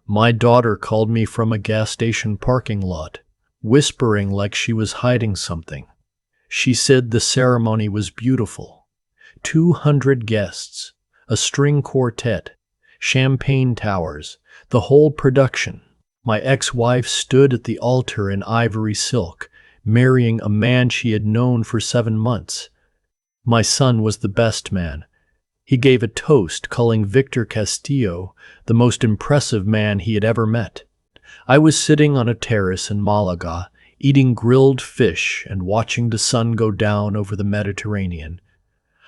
My daughter called me from a gas station parking lot, whispering like she was hiding something. She said the ceremony was beautiful. 200 guests, a string quartet, champagne towers, the whole production. My ex-wife stood at the altar in ivory silk, marrying a man she had known for 7 months. My son was the best man. He gave a toast calling Victor Castillo the most impressive man he had ever met. I was sitting on a terrace in Malaga, eating grilled fish and watching the sun go down over the Mediterranean.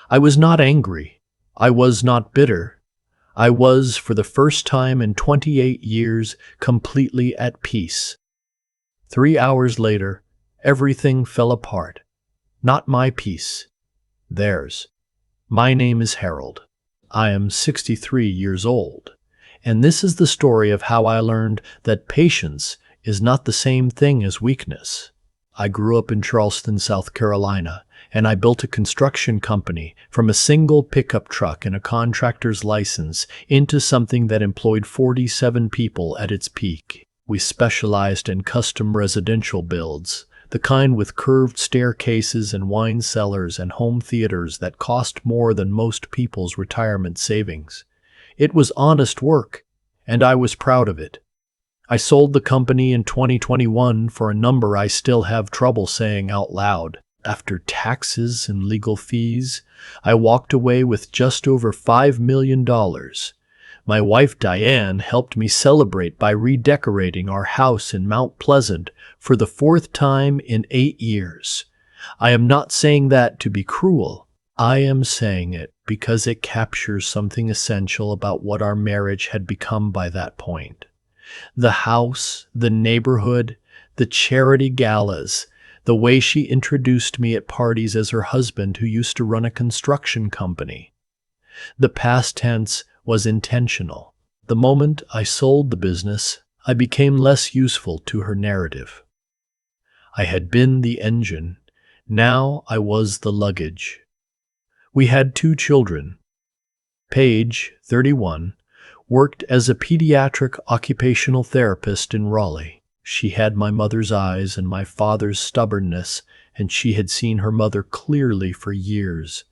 I was not angry. I was not bitter. I was, for the first time in 28 years, completely at peace. 3 hours later, everything fell apart. Not my peace. Theirs. My name is Harold. I am 63 years old. And this is the story of how I learned that patience is not the same thing as weakness. I grew up in Charleston, South Carolina, and I built a construction company from a single pickup truck and a contractor's license into something that employed 47 people at its peak. We specialized in custom residential builds, the kind with curved staircases and wine cellars and home theaters that cost more than most people's retirement savings. It was honest work, and I was proud of it. I sold the company in 2021 for a number I still have trouble saying out loud. After taxes and legal fees, I walked away with just over $5 million. My wife Diane helped me celebrate by redecorating our house in Mount Pleasant for the 4th time in 8 years. I am not saying that to be cruel. I am saying it because it captures something essential about what our marriage had become by that point. The house, the neighborhood, the charity galas, the way she introduced me at parties as her husband who used to run a construction company. The past tense was intentional. The moment I sold the business, I became less useful to her narrative. I had been the engine. Now I was the luggage. We had 2 children. Paige, 31, worked as a pediatric occupational therapist in Raleigh. She had my mother's eyes and my father's stubbornness, and she had seen her mother clearly for years.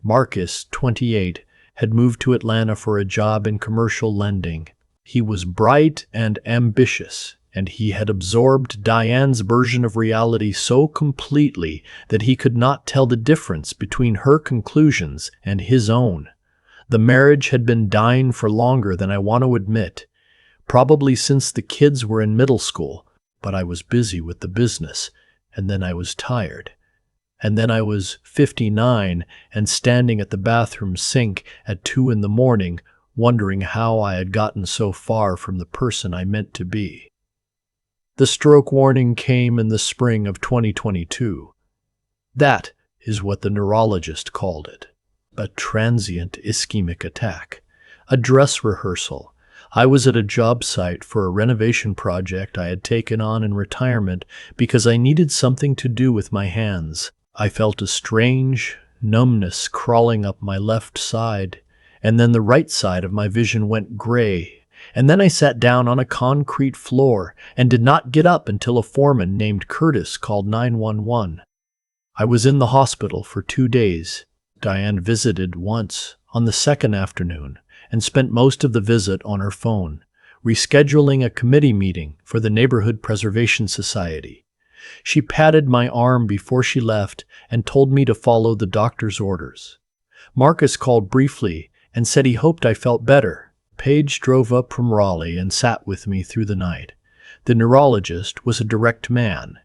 Marcus, 28, had moved to Atlanta for a job in commercial lending. He was bright and ambitious, and he had absorbed Diane's version of reality so completely that he could not tell the difference between her conclusions and his own. The marriage had been dying for longer than I want to admit, probably since the kids were in middle school, but I was busy with the business, and then I was tired. And then I was 59 and standing at the bathroom sink at 2 in the morning, wondering how I had gotten so far from the person I meant to be. The stroke warning came in the spring of 2022. That is what the neurologist called it. A transient ischemic attack. A dress rehearsal. I was at a job site for a renovation project I had taken on in retirement because I needed something to do with my hands. I felt a strange numbness crawling up my left side, and then the right side of my vision went gray, and then I sat down on a concrete floor and did not get up until a foreman named Curtis called 911. I was in the hospital for 2 days. Diane visited once on the second afternoon and spent most of the visit on her phone, rescheduling a committee meeting for the Neighborhood Preservation Society. She patted my arm before she left and told me to follow the doctor's orders. Marcus called briefly and said he hoped I felt better. Paige drove up from Raleigh and sat with me through the night. The neurologist was a direct man.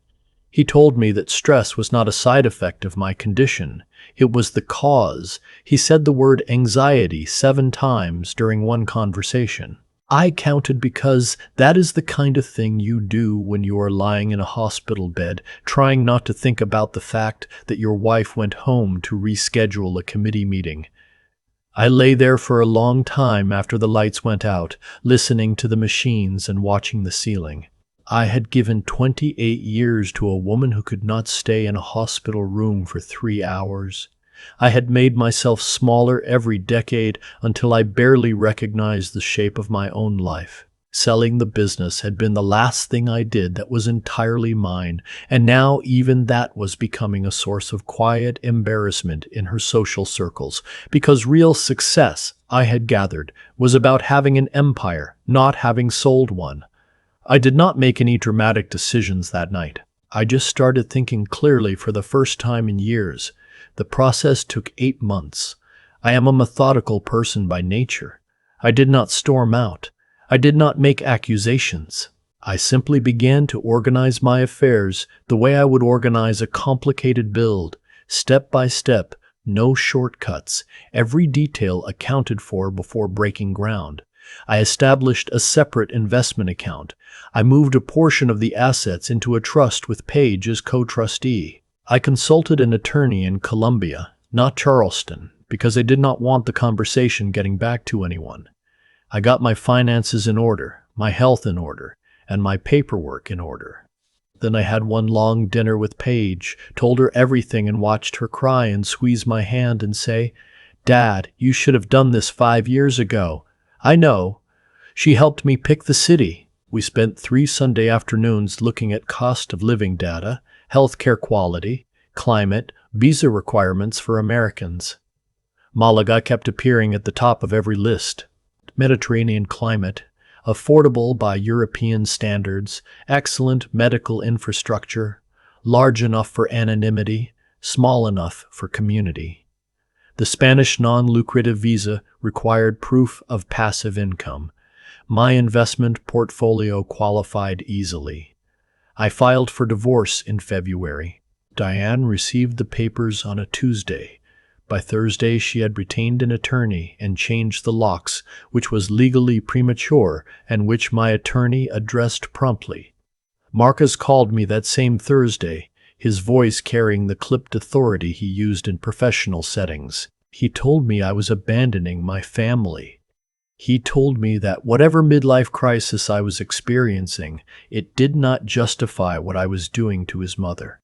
He told me that stress was not a side effect of my condition. It was the cause. He said the word anxiety 7 times during one conversation. I counted because that is the kind of thing you do when you are lying in a hospital bed, trying not to think about the fact that your wife went home to reschedule a committee meeting. I lay there for a long time after the lights went out, listening to the machines and watching the ceiling. I had given 28 years to a woman who could not stay in a hospital room for 3 hours. I had made myself smaller every decade until I barely recognized the shape of my own life. Selling the business had been the last thing I did that was entirely mine, and now even that was becoming a source of quiet embarrassment in her social circles, because real success, I had gathered, was about having an empire, not having sold one. I did not make any dramatic decisions that night. I just started thinking clearly for the first time in years. The process took 8 months. I am a methodical person by nature. I did not storm out. I did not make accusations. I simply began to organize my affairs the way I would organize a complicated build, step by step, no shortcuts, every detail accounted for before breaking ground. I established a separate investment account. I moved a portion of the assets into a trust with Paige as co-trustee. I consulted an attorney in Columbia, not Charleston, because I did not want the conversation getting back to anyone. I got my finances in order, my health in order, and my paperwork in order. Then I had one long dinner with Paige, told her everything and watched her cry and squeeze my hand and say, "Dad, you should have done this 5 years ago." I know. She helped me pick the city. We spent 3 Sunday afternoons looking at cost of living data, healthcare quality, climate, visa requirements for Americans. Malaga kept appearing at the top of every list. Mediterranean climate, affordable by European standards, excellent medical infrastructure, large enough for anonymity, small enough for community. The Spanish non-lucrative visa required proof of passive income. My investment portfolio qualified easily. I filed for divorce in February. Diane received the papers on a Tuesday. By Thursday, she had retained an attorney and changed the locks, which was legally premature and which my attorney addressed promptly. Marcus called me that same Thursday, his voice carrying the clipped authority he used in professional settings. He told me I was abandoning my family. He told me that whatever midlife crisis I was experiencing, it did not justify what I was doing to his mother.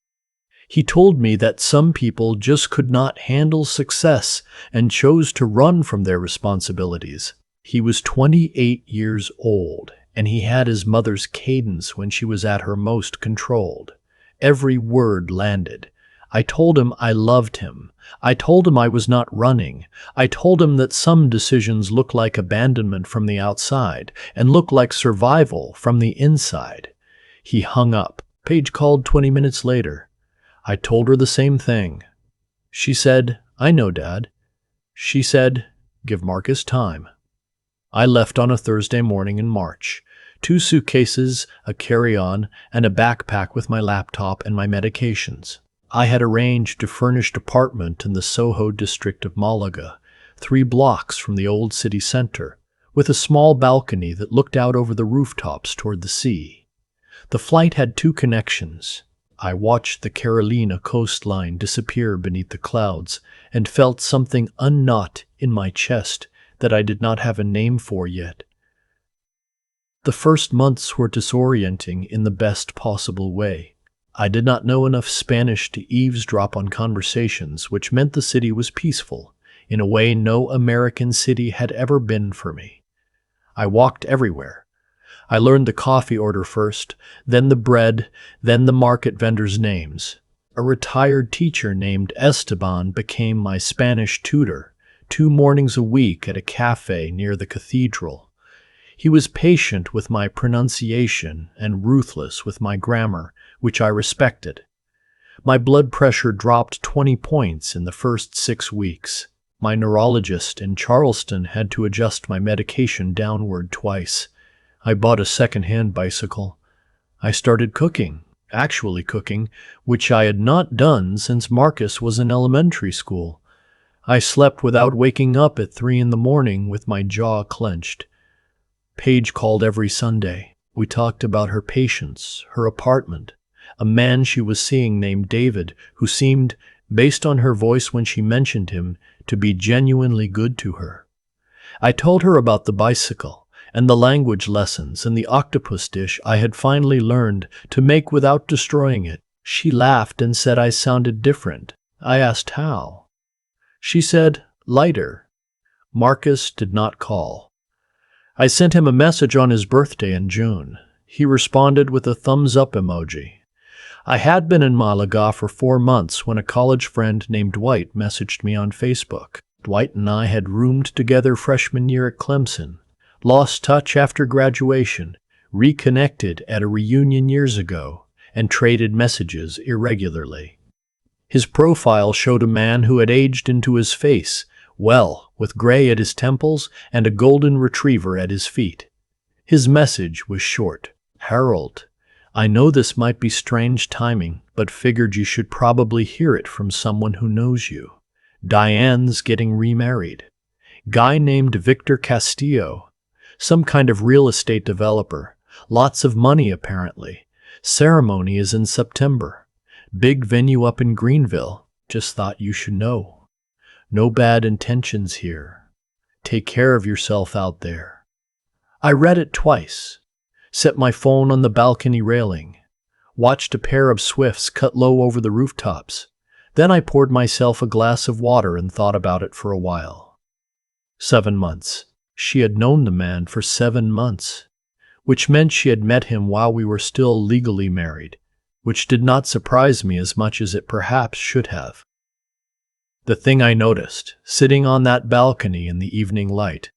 He told me that some people just could not handle success and chose to run from their responsibilities. He was 28 years old, and he had his mother's cadence when she was at her most controlled. Every word landed. I told him I loved him. I told him I was not running. I told him that some decisions look like abandonment from the outside and look like survival from the inside. He hung up. Paige called 20 minutes later. I told her the same thing. She said, "I know, Dad." She said, "Give Marcus time." I left on a Thursday morning in March. 2 suitcases, a carry-on, and a backpack with my laptop and my medications. I had arranged a furnished apartment in the Soho district of Malaga, 3 blocks from the old city center, with a small balcony that looked out over the rooftops toward the sea. The flight had 2 connections. I watched the Carolina coastline disappear beneath the clouds and felt something unknot in my chest that I did not have a name for yet. The first months were disorienting in the best possible way. I did not know enough Spanish to eavesdrop on conversations, which meant the city was peaceful, in a way no American city had ever been for me. I walked everywhere. I learned the coffee order first, then the bread, then the market vendors' names. A retired teacher named Esteban became my Spanish tutor, 2 mornings a week at a cafe near the cathedral. He was patient with my pronunciation and ruthless with my grammar, which I respected. My blood pressure dropped 20 points in the first 6 weeks. My neurologist in Charleston had to adjust my medication downward twice. I bought a second-hand bicycle. I started cooking, actually cooking, which I had not done since Marcus was in elementary school. I slept without waking up at 3 in the morning with my jaw clenched. Paige called every Sunday. We talked about her patients, her apartment, a man she was seeing named David, who seemed, based on her voice when she mentioned him, to be genuinely good to her. I told her about the bicycle, and the language lessons and the octopus dish I had finally learned to make without destroying it. She laughed and said I sounded different. I asked how. She said, lighter. Marcus did not call. I sent him a message on his birthday in June. He responded with a thumbs up emoji. I had been in Malaga for 4 months when a college friend named Dwight messaged me on Facebook. Dwight and I had roomed together freshman year at Clemson, lost touch after graduation, reconnected at a reunion years ago, and traded messages irregularly. His profile showed a man who had aged into his face, well, with gray at his temples and a golden retriever at his feet. His message was short. Harold, I know this might be strange timing, but figured you should probably hear it from someone who knows you. Diane's getting remarried. Guy named Victor Castillo. Some kind of real estate developer. Lots of money, apparently. Ceremony is in September. Big venue up in Greenville. Just thought you should know. No bad intentions here. Take care of yourself out there. I read it twice. Set my phone on the balcony railing. Watched a pair of swifts cut low over the rooftops. Then I poured myself a glass of water and thought about it for a while. 7 months. She had known the man for 7 months, which meant she had met him while we were still legally married, which did not surprise me as much as it perhaps should have. The thing I noticed, sitting on that balcony in the evening light,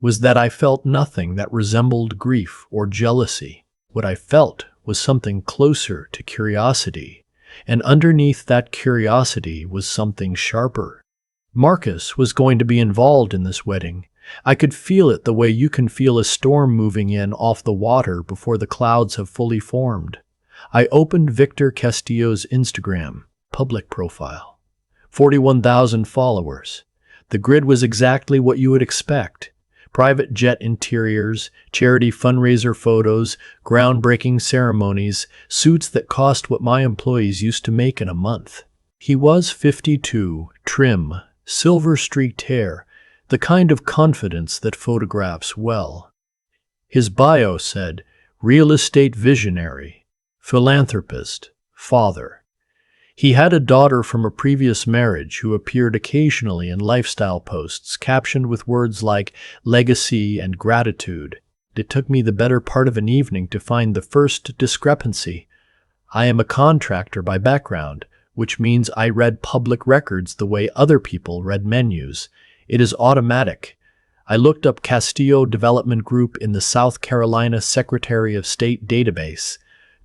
was that I felt nothing that resembled grief or jealousy. What I felt was something closer to curiosity, and underneath that curiosity was something sharper. Marcus was going to be involved in this wedding. I could feel it the way you can feel a storm moving in off the water before the clouds have fully formed. I opened Victor Castillo's Instagram, public profile. 41,000 followers. The grid was exactly what you would expect. Private jet interiors, charity fundraiser photos, groundbreaking ceremonies, suits that cost what my employees used to make in a month. He was 52, trim, silver-streaked hair, the kind of confidence that photographs well. His bio said, real estate visionary, philanthropist, father. He had a daughter from a previous marriage who appeared occasionally in lifestyle posts captioned with words like legacy and gratitude. It took me the better part of an evening to find the first discrepancy. I am a contractor by background, which means I read public records the way other people read menus. It is automatic. I looked up Castillo Development Group in the South Carolina Secretary of State database.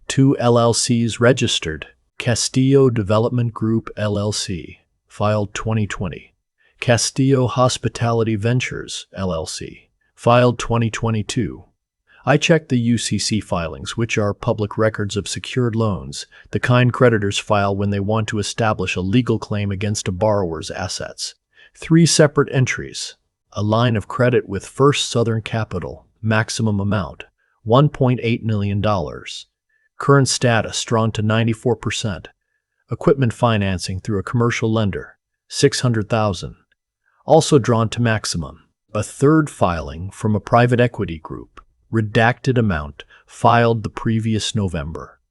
2 LLCs registered. Castillo Development Group LLC, filed 2020. Castillo Hospitality Ventures LLC, filed 2022. I checked the UCC filings, which are public records of secured loans, the kind creditors file when they want to establish a legal claim against a borrower's assets. 3 separate entries. A line of credit with First Southern Capital, maximum amount, $1.8 million. Current status drawn to 94%. Equipment financing through a commercial lender, $600,000. Also drawn to maximum. A third filing from a private equity group, redacted amount, filed the previous November.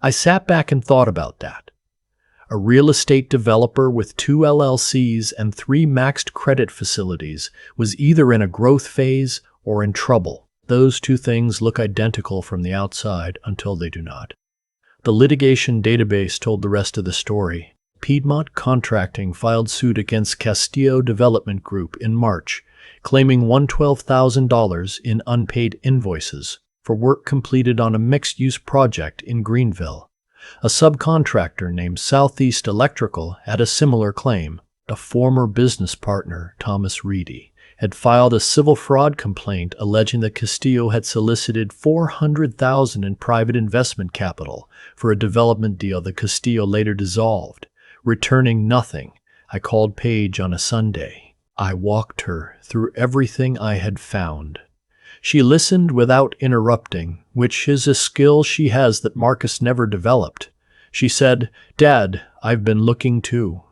I sat back and thought about that. A real estate developer with 2 LLCs and 3 maxed credit facilities was either in a growth phase or in trouble. Those 2 things look identical from the outside until they do not. The litigation database told the rest of the story. Piedmont Contracting filed suit against Castillo Development Group in March, claiming $112,000 in unpaid invoices for work completed on a mixed-use project in Greenville. A subcontractor named Southeast Electrical had a similar claim. A former business partner, Thomas Reedy, had filed a civil fraud complaint alleging that Castillo had solicited $400,000 in private investment capital for a development deal that Castillo later dissolved. Returning nothing, I called Paige on a Sunday. I walked her through everything I had found. She listened without interrupting, which is a skill she has that Marcus never developed. She said, "Dad, I've been looking too."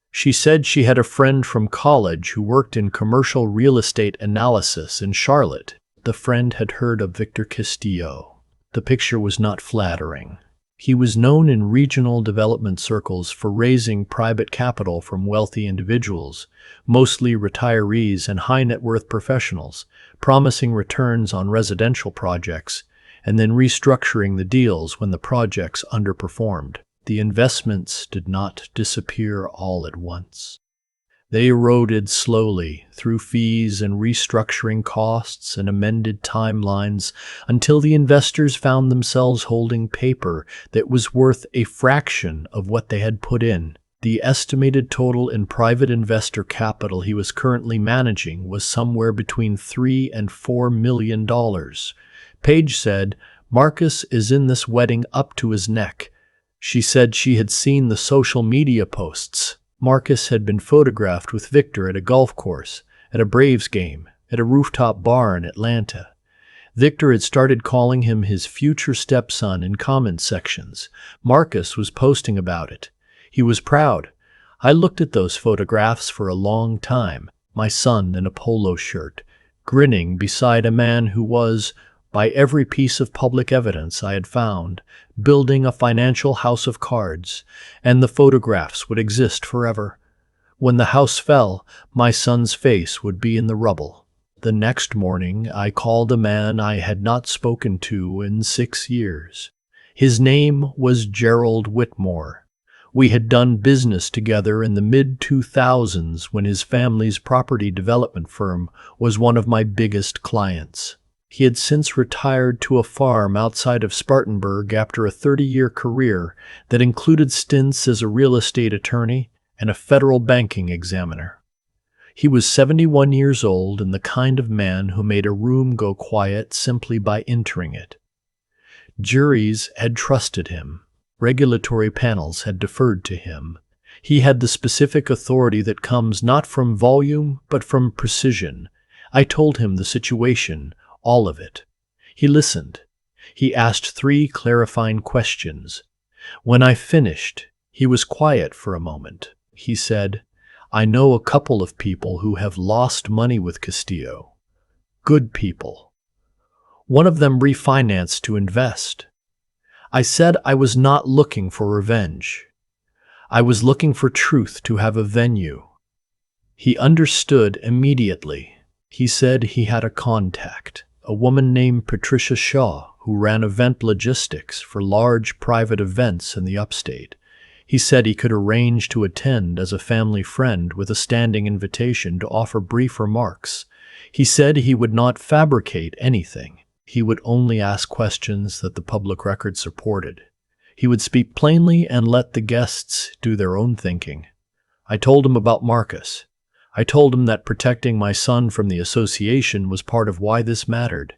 She said she had a friend from college who worked in commercial real estate analysis in Charlotte. The friend had heard of Victor Castillo. The picture was not flattering. He was known in regional development circles for raising private capital from wealthy individuals, mostly retirees and high-net-worth professionals, promising returns on residential projects, and then restructuring the deals when the projects underperformed. The investments did not disappear all at once. They eroded slowly through fees and restructuring costs and amended timelines until the investors found themselves holding paper that was worth a fraction of what they had put in. The estimated total in private investor capital he was currently managing was somewhere between $3 and $4 million. Paige said, "Marcus is in this wedding up to his neck." She said she had seen the social media posts. Marcus had been photographed with Victor at a golf course, at a Braves game, at a rooftop bar in Atlanta. Victor had started calling him his future stepson in comment sections. Marcus was posting about it. He was proud. "I looked at those photographs for a long time, my son in a polo shirt, grinning beside a man who was, by every piece of public evidence I had found, building a financial house of cards, and the photographs would exist forever. When the house fell, my son's face would be in the rubble." The next morning, I called a man I had not spoken to in 6 years. His name was Gerald Whitmore. We had done business together in the mid-2000s when his family's property development firm was one of my biggest clients. He had since retired to a farm outside of Spartanburg after a 30-year career that included stints as a real estate attorney and a federal banking examiner. He was 71 years old and the kind of man who made a room go quiet simply by entering it. Juries had trusted him. Regulatory panels had deferred to him. He had the specific authority that comes not from volume but from precision. I told him the situation, all of it. He listened. He asked 3 clarifying questions. When I finished, he was quiet for a moment. He said, "I know a couple of people who have lost money with Castillo. Good people. One of them refinanced to invest." I said I was not looking for revenge. I was looking for truth to have a venue. He understood immediately. He said he had a contact, a woman named Patricia Shaw, who ran event logistics for large private events in the upstate. He said he could arrange to attend as a family friend with a standing invitation to offer brief remarks. He said he would not fabricate anything. He would only ask questions that the public record supported. He would speak plainly and let the guests do their own thinking. I told him about Marcus. I told him that protecting my son from the association was part of why this mattered.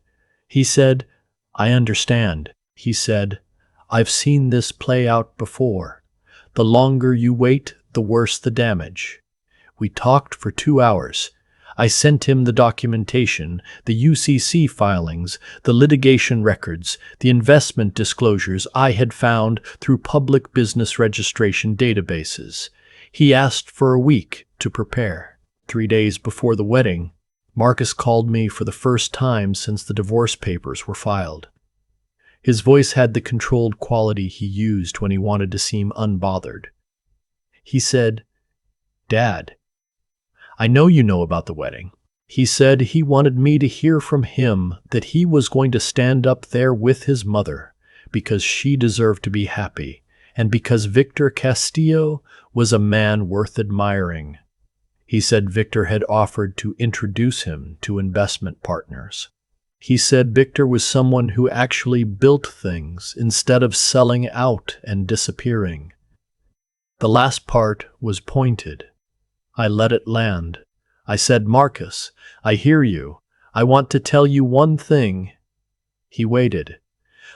He said, "I understand." He said, "I've seen this play out before. The longer you wait, the worse the damage." We talked for 2 hours. I sent him the documentation, the UCC filings, the litigation records, the investment disclosures I had found through public business registration databases. He asked for a week to prepare. 3 days before the wedding, Marcus called me for the first time since the divorce papers were filed. His voice had the controlled quality he used when he wanted to seem unbothered. He said, "Dad, I know you know about the wedding." He said he wanted me to hear from him that he was going to stand up there with his mother because she deserved to be happy and because Victor Castillo was a man worth admiring. He said Victor had offered to introduce him to investment partners. He said Victor was someone who actually built things instead of selling out and disappearing. The last part was pointed. I let it land. I said, "Marcus, I hear you. I want to tell you one thing." He waited.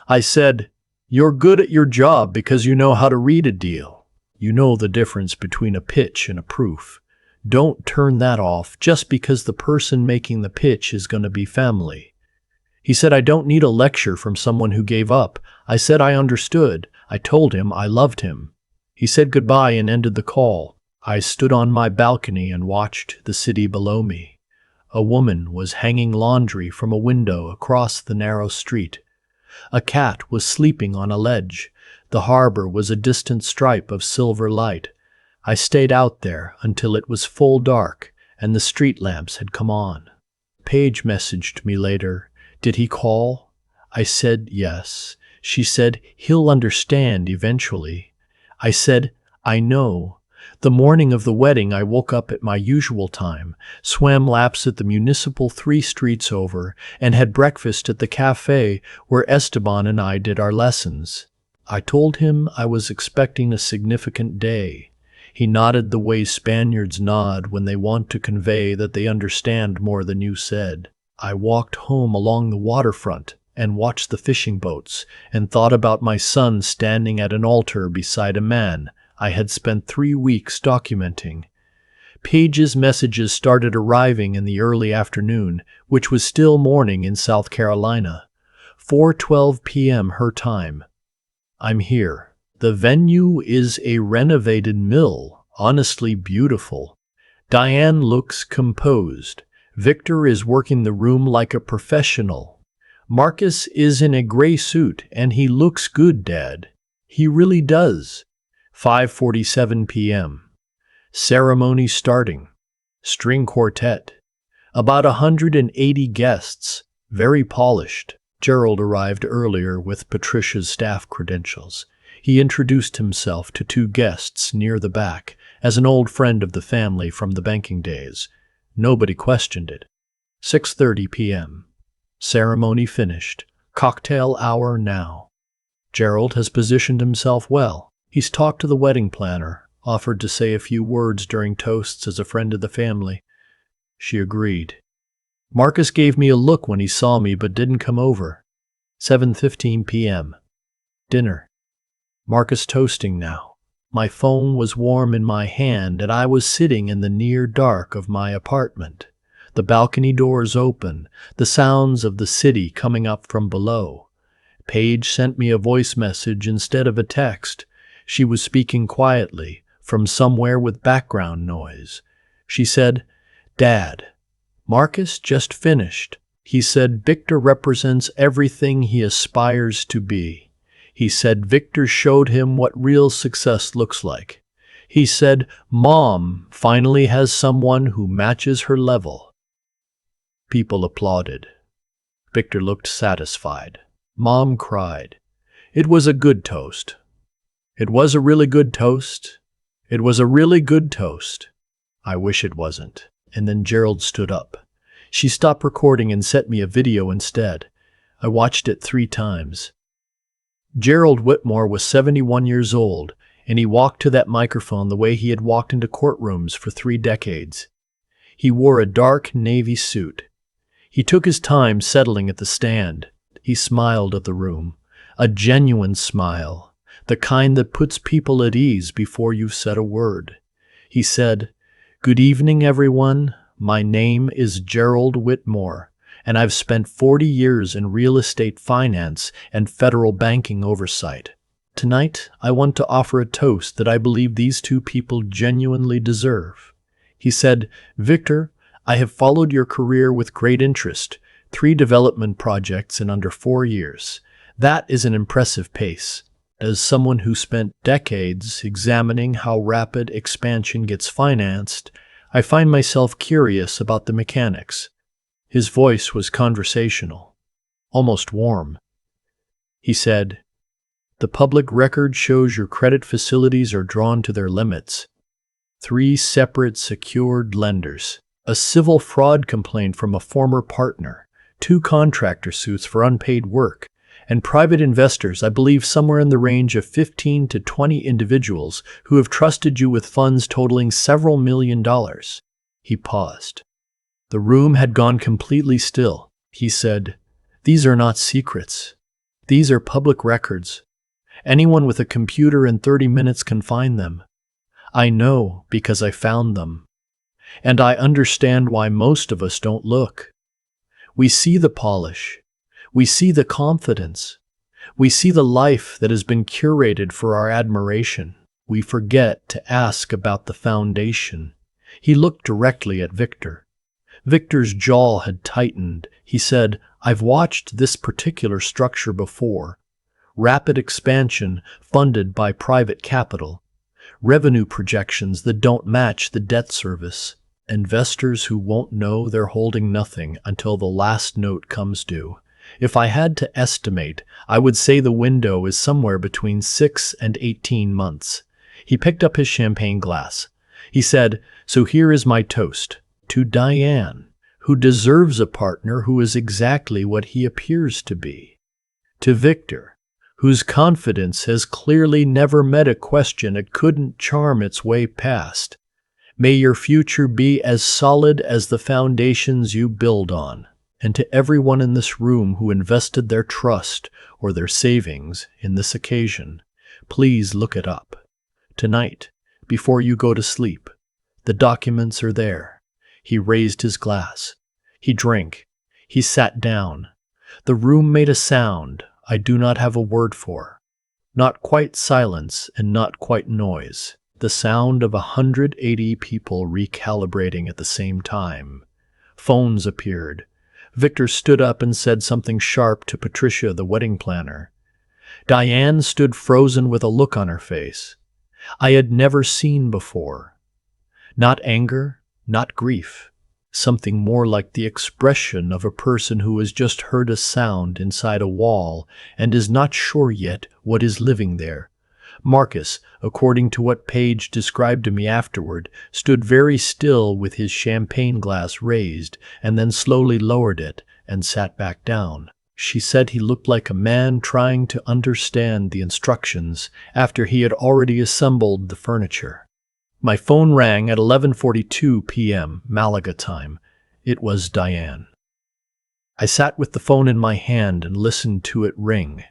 I said, "You're good at your job because you know how to read a deal. You know the difference between a pitch and a proof. Don't turn that off just because the person making the pitch is going to be family." He said, "I don't need a lecture from someone who gave up." I said I understood. I told him I loved him. He said goodbye and ended the call. I stood on my balcony and watched the city below me. A woman was hanging laundry from a window across the narrow street. A cat was sleeping on a ledge. The harbor was a distant stripe of silver light. I stayed out there until it was full dark and the street lamps had come on. Paige messaged me later. Did he call? I said yes. She said, he'll understand eventually. I said, I know. The morning of the wedding, I woke up at my usual time, swam laps at the municipal 3 streets over, and had breakfast at the cafe where Esteban and I did our lessons. I told him I was expecting a significant day. He nodded the way Spaniards nod when they want to convey that they understand more than you said. I walked home along the waterfront and watched the fishing boats and thought about my son standing at an altar beside a man I had spent 3 weeks documenting. Paige's messages started arriving in the early afternoon, which was still morning in South Carolina. 4:12 p.m. her time. I'm here. The venue is a renovated mill, honestly beautiful. Diane looks composed. Victor is working the room like a professional. Marcus is in a gray suit and he looks good, Dad. He really does. 5:47 p.m. Ceremony starting. String quartet. About 180 guests. Very polished. Gerald arrived earlier with Patricia's staff credentials. He introduced himself to 2 guests near the back as an old friend of the family from the banking days. Nobody questioned it. 6:30 p.m. Ceremony finished. Cocktail hour now. Gerald has positioned himself well. He's talked to the wedding planner, offered to say a few words during toasts as a friend of the family. She agreed. Marcus gave me a look when he saw me but didn't come over. 7:15 p.m. Dinner. Marcus toasting now. My phone was warm in my hand and I was sitting in the near dark of my apartment. The balcony doors open, the sounds of the city coming up from below. Paige sent me a voice message instead of a text. She was speaking quietly, from somewhere with background noise. She said, Dad, Marcus just finished. He said Victor represents everything he aspires to be. He said Victor showed him what real success looks like. He said Mom finally has someone who matches her level. People applauded. Victor looked satisfied. Mom cried. It was a good toast. It was a really good toast. It was a really good toast. I wish it wasn't. And then Gerald stood up. She stopped recording and sent me a video instead. I watched it 3 times. Gerald Whitmore was 71 years old, and he walked to that microphone the way he had walked into courtrooms for 3 decades. He wore a dark navy suit. He took his time settling at the stand. He smiled at the room, a genuine smile, the kind that puts people at ease before you've said a word. He said, Good evening, everyone. My name is Gerald Whitmore, and I've spent 40 years in real estate finance and federal banking oversight. Tonight, I want to offer a toast that I believe these 2 people genuinely deserve. He said, Victor, I have followed your career with great interest, 3 development projects in under 4 years. That is an impressive pace. As someone who spent decades examining how rapid expansion gets financed, I find myself curious about the mechanics. His voice was conversational, almost warm. He said, The public record shows your credit facilities are drawn to their limits. 3 separate secured lenders, a civil fraud complaint from a former partner, 2 contractor suits for unpaid work, and private investors, I believe somewhere in the range of 15 to 20 individuals who have trusted you with funds totaling several $1,000,000. He paused. The room had gone completely still. He said, These are not secrets. These are public records. Anyone with a computer in 30 minutes can find them. I know because I found them. And I understand why most of us don't look. We see the polish. We see the confidence. We see the life that has been curated for our admiration. We forget to ask about the foundation. He looked directly at Victor. Victor's jaw had tightened. He said, I've watched this particular structure before. Rapid expansion funded by private capital. Revenue projections that don't match the debt service. Investors who won't know they're holding nothing until the last note comes due. If I had to estimate, I would say the window is somewhere between 6 and 18 months. He picked up his champagne glass. He said, "So here is my toast. To Diane, who deserves a partner who is exactly what he appears to be. To Victor, whose confidence has clearly never met a question it couldn't charm its way past. May your future be as solid as the foundations you build on." And to everyone in this room who invested their trust or their savings in this occasion, please look it up. Tonight, before you go to sleep, the documents are there. He raised his glass. He drank. He sat down. The room made a sound I do not have a word for. Not quite silence and not quite noise. The sound of 180 people recalibrating at the same time. Phones appeared. Victor stood up and said something sharp to Patricia, the wedding planner. Diane stood frozen with a look on her face I had never seen before. Not anger, not grief. Something more like the expression of a person who has just heard a sound inside a wall and is not sure yet what is living there. Marcus, according to what Paige described to me afterward, stood very still with his champagne glass raised and then slowly lowered it and sat back down. She said he looked like a man trying to understand the instructions after he had already assembled the furniture. My phone rang at 11:42 p.m. Malaga time. It was Diane. I sat with the phone in my hand and listened to it ring.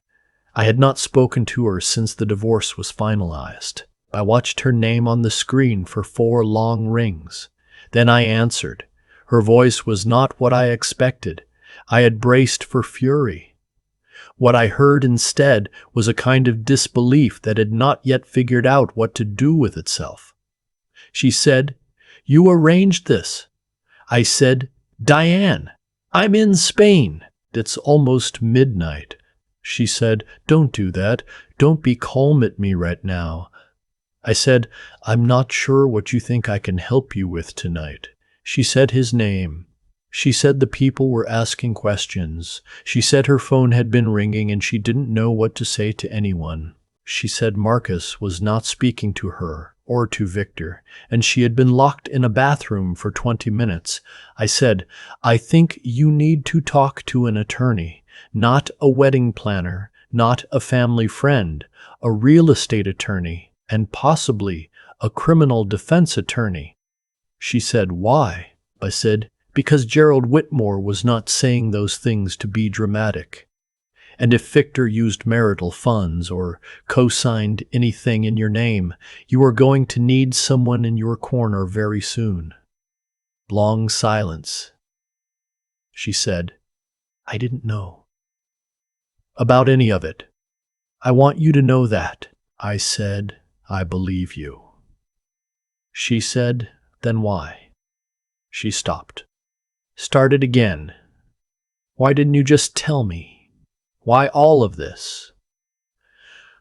I had not spoken to her since the divorce was finalized. I watched her name on the screen for 4 long rings. Then I answered. Her voice was not what I expected. I had braced for fury. What I heard instead was a kind of disbelief that had not yet figured out what to do with itself. She said, "You arranged this." I said, "Diane, I'm in Spain. It's almost midnight." She said, "Don't do that. Don't be calm at me right now." I said, "I'm not sure what you think I can help you with tonight." She said his name. She said the people were asking questions. She said her phone had been ringing and she didn't know what to say to anyone. She said Marcus was not speaking to her or to Victor, and she had been locked in a bathroom for 20 minutes. I said, "I think you need to talk to an attorney. Not a wedding planner, not a family friend, a real estate attorney, and possibly a criminal defense attorney." She said, "Why?" I said, "Because Gerald Whitmore was not saying those things to be dramatic. And if Victor used marital funds or co-signed anything in your name, you are going to need someone in your corner very soon." Long silence. She said, "I didn't know about any of it. I want you to know that." I said, "I believe you." She said, "Then why?" She stopped. Started again. "Why didn't you just tell me? Why all of this?"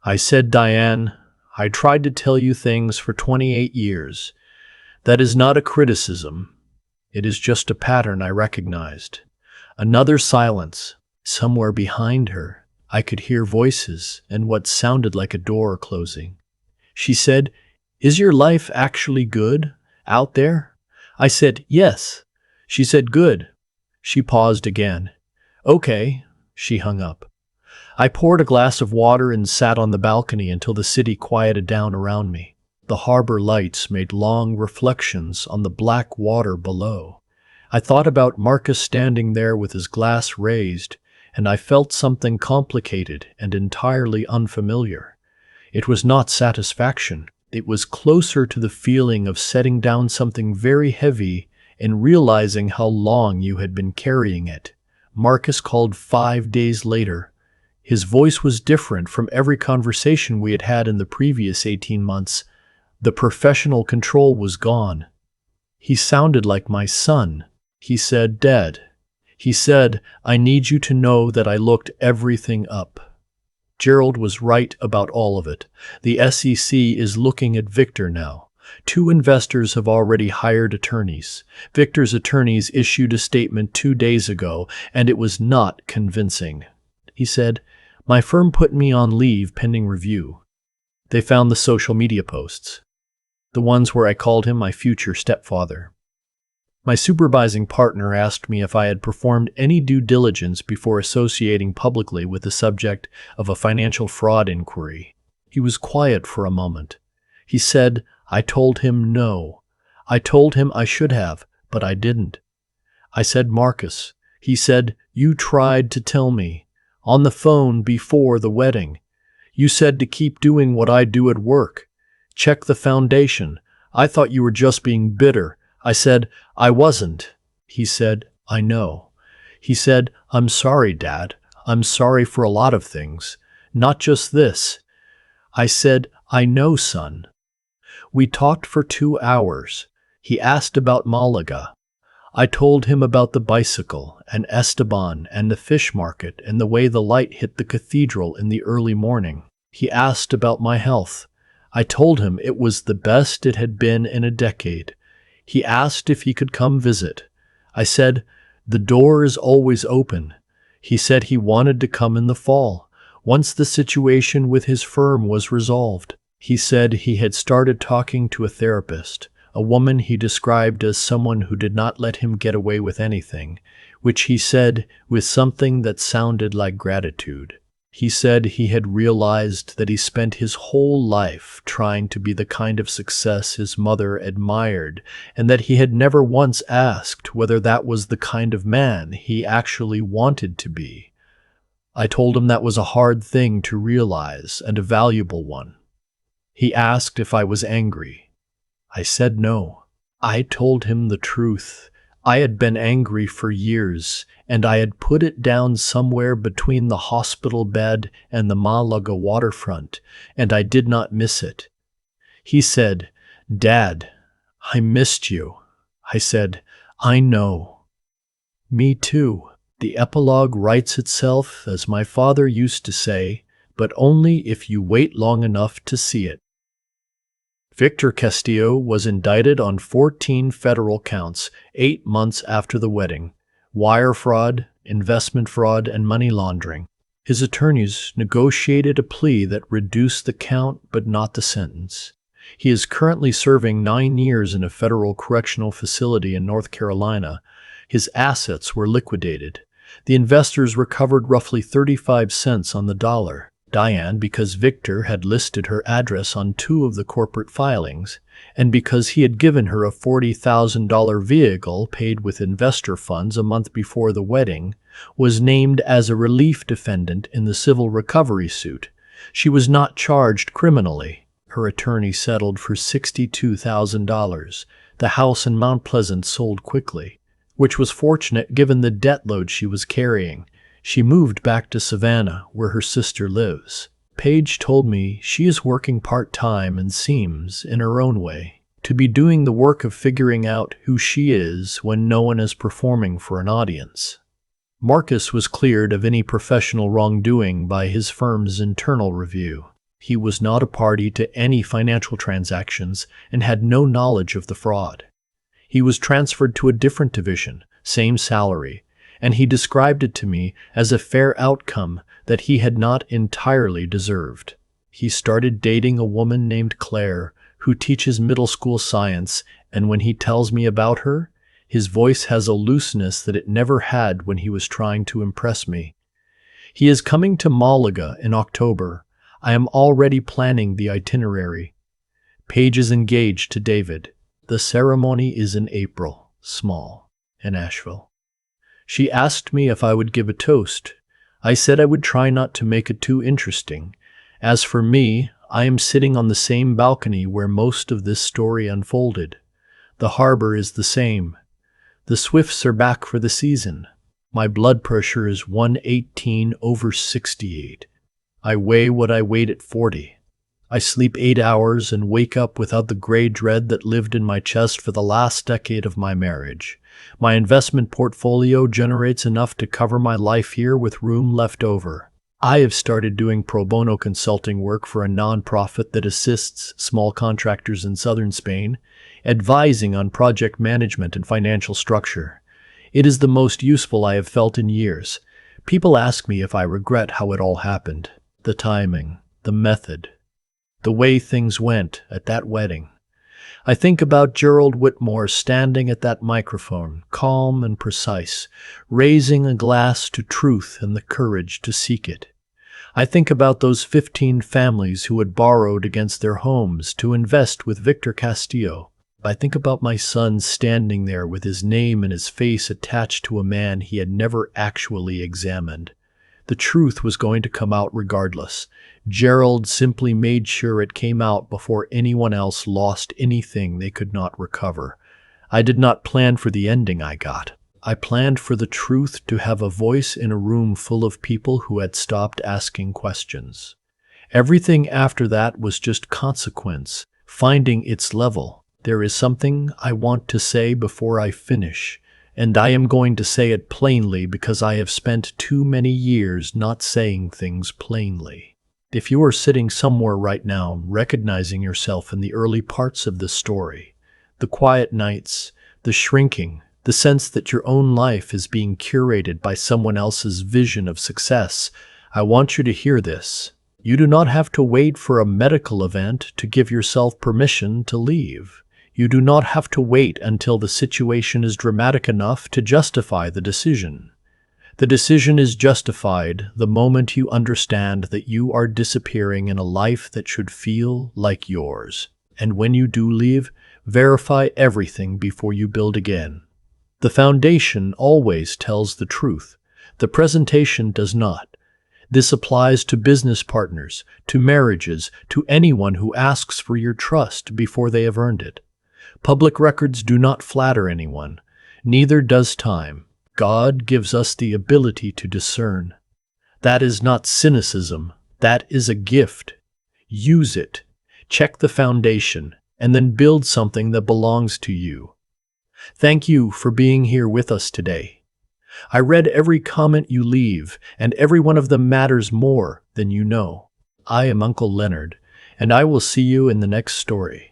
I said, "Diane, I tried to tell you things for 28 years. That is not a criticism. It is just a pattern I recognized." Another silence. Somewhere behind her, I could hear voices and what sounded like a door closing. She said, "Is your life actually good out there?" I said, "Yes." She said, "Good." She paused again. "Okay." She hung up. I poured a glass of water and sat on the balcony until the city quieted down around me. The harbor lights made long reflections on the black water below. I thought about Marcus standing there with his glass raised, and I felt something complicated and entirely unfamiliar. It was not satisfaction. It was closer to the feeling of setting down something very heavy and realizing how long you had been carrying it. Marcus called 5 days later. His voice was different from every conversation we had had in the previous 18 months. The professional control was gone. He sounded like my son. He said, "Dad." He said, "I need you to know that I looked everything up. Gerald was right about all of it. The SEC is looking at Victor now. 2 investors have already hired attorneys. Victor's attorneys issued a statement 2 days ago, and it was not convincing. He said, "My firm put me on leave pending review." They found the social media posts, the ones where I called him my future stepfather. My supervising partner asked me if I had performed any due diligence before associating publicly with the subject of a financial fraud inquiry. He was quiet for a moment. He said, "I told him no. I told him I should have, but I didn't." I said, "Marcus." He said, "You tried to tell me. On the phone before the wedding. You said to keep doing what I do at work. Check the foundation. I thought you were just being bitter." I said, "I wasn't." He said, "I know." He said, "I'm sorry, Dad. I'm sorry for a lot of things, not just this." I said, "I know, son." We talked for 2 hours. He asked about Malaga. I told him about the bicycle and Esteban and the fish market and the way the light hit the cathedral in the early morning. He asked about my health. I told him it was the best it had been in a decade. He asked if he could come visit. I said, "The door is always open." He said he wanted to come in the fall, once the situation with his firm was resolved. He said he had started talking to a therapist, a woman he described as someone who did not let him get away with anything, which he said with something that sounded like gratitude. He said he had realized that he spent his whole life trying to be the kind of success his mother admired, and that he had never once asked whether that was the kind of man he actually wanted to be. I told him that was a hard thing to realize and a valuable one. He asked if I was angry. I said no. I told him the truth. I had been angry for years, and I had put it down somewhere between the hospital bed and the Malaga waterfront, and I did not miss it. He said, "Dad, I missed you." I said, "I know." Me too. The epilogue writes itself, as my father used to say, but only if you wait long enough to see it. Victor Castillo was indicted on 14 federal counts 8 months after the wedding: wire fraud, investment fraud, and money laundering. His attorneys negotiated a plea that reduced the count but not the sentence. He is currently serving 9 years in a federal correctional facility in North Carolina. His assets were liquidated. The investors recovered roughly 35 cents on the dollar. Diane, because Victor had listed her address on 2 of the corporate filings, and because he had given her a $40,000 vehicle paid with investor funds a month before the wedding, was named as a relief defendant in the civil recovery suit. She was not charged criminally. Her attorney settled for $62,000. The house in Mount Pleasant sold quickly, which was fortunate given the debt load she was carrying. She moved back to Savannah, where her sister lives. Paige told me she is working part-time and seems, in her own way, to be doing the work of figuring out who she is when no one is performing for an audience. Marcus was cleared of any professional wrongdoing by his firm's internal review. He was not a party to any financial transactions and had no knowledge of the fraud. He was transferred to a different division, same salary, and he described it to me as a fair outcome that he had not entirely deserved. He started dating a woman named Claire, who teaches middle school science, and when he tells me about her, his voice has a looseness that it never had when he was trying to impress me. He is coming to Malaga in October. I am already planning the itinerary. Paige is engaged to David. The ceremony is in April, small, in Asheville. She asked me if I would give a toast. I said I would try not to make it too interesting. As for me, I am sitting on the same balcony where most of this story unfolded. The harbor is the same. The Swifts are back for the season. My blood pressure is 118/68. I weigh what I weighed at 40. I sleep 8 hours and wake up without the gray dread that lived in my chest for the last decade of my marriage. My investment portfolio generates enough to cover my life here with room left over. I have started doing pro bono consulting work for a nonprofit that assists small contractors in southern Spain, advising on project management and financial structure. It is the most useful I have felt in years. People ask me if I regret how it all happened, the timing, the method, the way things went at that wedding. I think about Gerald Whitmore standing at that microphone, calm and precise, raising a glass to truth and the courage to seek it. I think about those 15 families who had borrowed against their homes to invest with Victor Castillo. I think about my son standing there with his name and his face attached to a man he had never actually examined. The truth was going to come out regardless. Gerald simply made sure it came out before anyone else lost anything they could not recover. I did not plan for the ending I got. I planned for the truth to have a voice in a room full of people who had stopped asking questions. Everything after that was just consequence, finding its level. There is something I want to say before I finish, and I am going to say it plainly because I have spent too many years not saying things plainly. If you are sitting somewhere right now, recognizing yourself in the early parts of this story, the quiet nights, the shrinking, the sense that your own life is being curated by someone else's vision of success, I want you to hear this. You do not have to wait for a medical event to give yourself permission to leave. You do not have to wait until the situation is dramatic enough to justify the decision. The decision is justified the moment you understand that you are disappearing in a life that should feel like yours. And when you do leave, verify everything before you build again. The foundation always tells the truth. The presentation does not. This applies to business partners, to marriages, to anyone who asks for your trust before they have earned it. Public records do not flatter anyone. Neither does time. God gives us the ability to discern. That is not cynicism. That is a gift. Use it. Check the foundation, and then build something that belongs to you. Thank you for being here with us today. I read every comment you leave, and every one of them matters more than you know. I am Uncle Leonard, and I will see you in the next story.